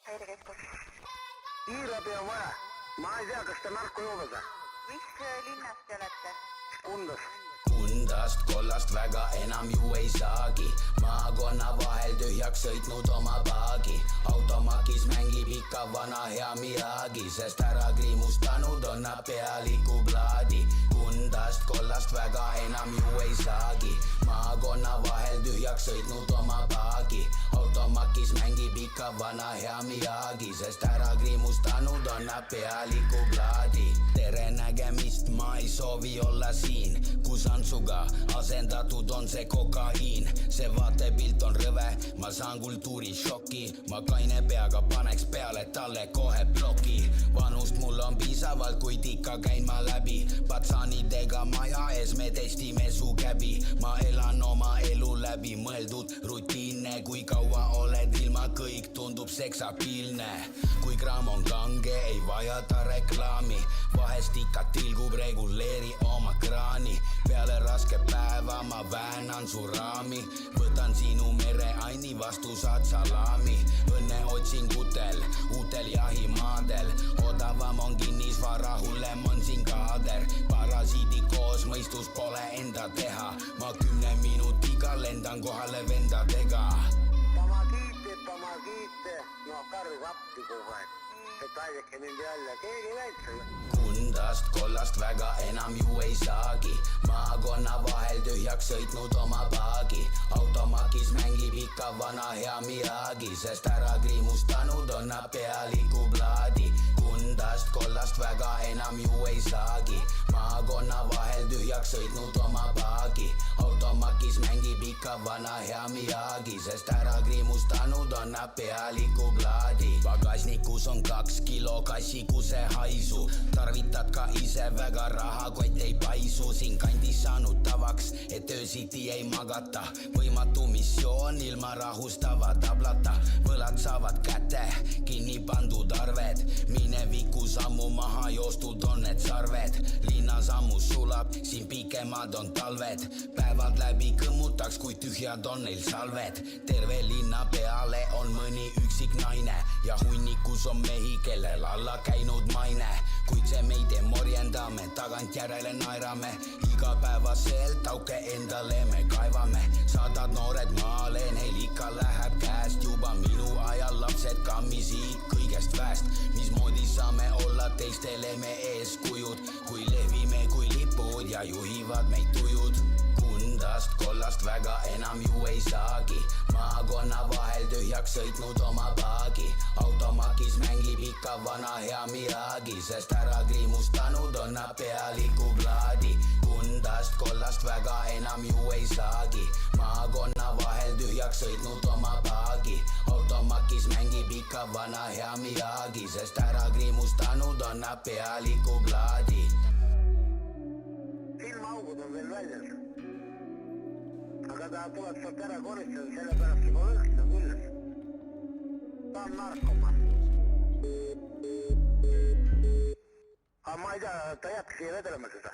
Häirekeskus. Kiirabi on vaja. Ma ei tea, kas te narko joobega. Mis linnast te olete? Kundas. Kundast kollast väga enam ju ei saagi. Maakonna vahel tühjaks sõitnud oma paagi. Automakis mängib ikka vana hea Miyagi, sest ära kriimustanud on nad pealiku plaadi. Kundast kollast väga enam ju ei saagi. Maakonna vahel tühjaks sõitnud oma paagi. Automakis mängib ikka vana hea Miyagi, sest ära kriimustanud on nad pealiku plaadi. Tere nägemist, ma ei soovi olla siin, kus antsuga asendatud on see kokaiin. See vaatepilt on rõve, ma saan kultuurishoki. Ma kaine peaga paneks peale talle kohe ploki. Vanust mul on piisavalt, kuid ikka käin ma läbi patsanidega maja ees, me testime su käbi. Ma elan oma elu läbi, mõeldud rutiinne. Kui kaua oled ilma, kõik tundub seksapiilne. Kui kraam on kange, ei vajata reklaami. Vahest ikka tilgub, reguleeri oma kraani. Peale raske päeva ma väänan su raami. Võtan sinu mereaini, vastu saad salami. Õnne otsingutel, uutel jahimaadel. Odavam on kinnisvara, hullem on siin kaader. Parasiidi koos, mõistus pole enda teha. Ma 10 minutiga lendan kohale vendadega. Pamagiite, no karus appi kogu aeg. Et aidake mind jälle, keegi näid selle. Kundast kollast väga enam ju ei saagi. Maakonna vahel tühjaks sõitnud oma paagi. Automakis mängib ikka vana hea Miyagi, sest ära kriimustanud on nad pealiku plaadi. Kundast kollast väga enam ju ei saagi. Maakonna vahel tühjaks sõitnud oma paagi. Automakis mängib ikka vana hea Miyagi, sest ära kriimustanud on nad pealiku plaadi. Pagasnikus on 2 kilo kassikuse haisu. Tarvitad ka ise väga, rahakott ei paisu. Siin kandis saanud tavaks, et öösiti ei magata. Võimatu missioon ilma rahustava tablata. Võlad saavad kätte, kinni pandud arved. Minevikus ammu maha joostud on need sarved. Linnas ammu sulab, siin pikemad on talved. Päevad läbi kõmmutaks, kui tühjad on neil salved. Terve linna peale on mõni üksik naine ja hunnikus on mehi, kellel alla käinud maine. Kuid see meid ei morjenda, me tagantjärele naerame. Igapäevaselt auke endale me kaevame. Sadad noored maale, neil ikka läheb käest. Juba minu ajal lapsed kammisid kõigest väest. Mismoodi saame olla teistele me eeskujud, kui levime kui lipud ja juhivad meid tujud. Kundast kollast väga enam ju ei saagi. Maakonna vahel tühjaks sõitnud oma paagi. Automakis mängib ikka vana hea Miyagi, sest ära kriimustanud on nad pealiku plaadi. Kundast kollast väga enam ju ei saagi. Maakonna vahel tühjaks sõitnud oma paagi. Automakis mängib ikka vana hea Miyagi, sest ära kriimustanud on nad pealiku plaadi. Silmaaugud on veel väljas. Aga ta tuleb sealt ära koristada, sellepärast juba õhtu küll. Ta on narkoman. Aga ma ei tea, ta jääbki siia vedelema seda.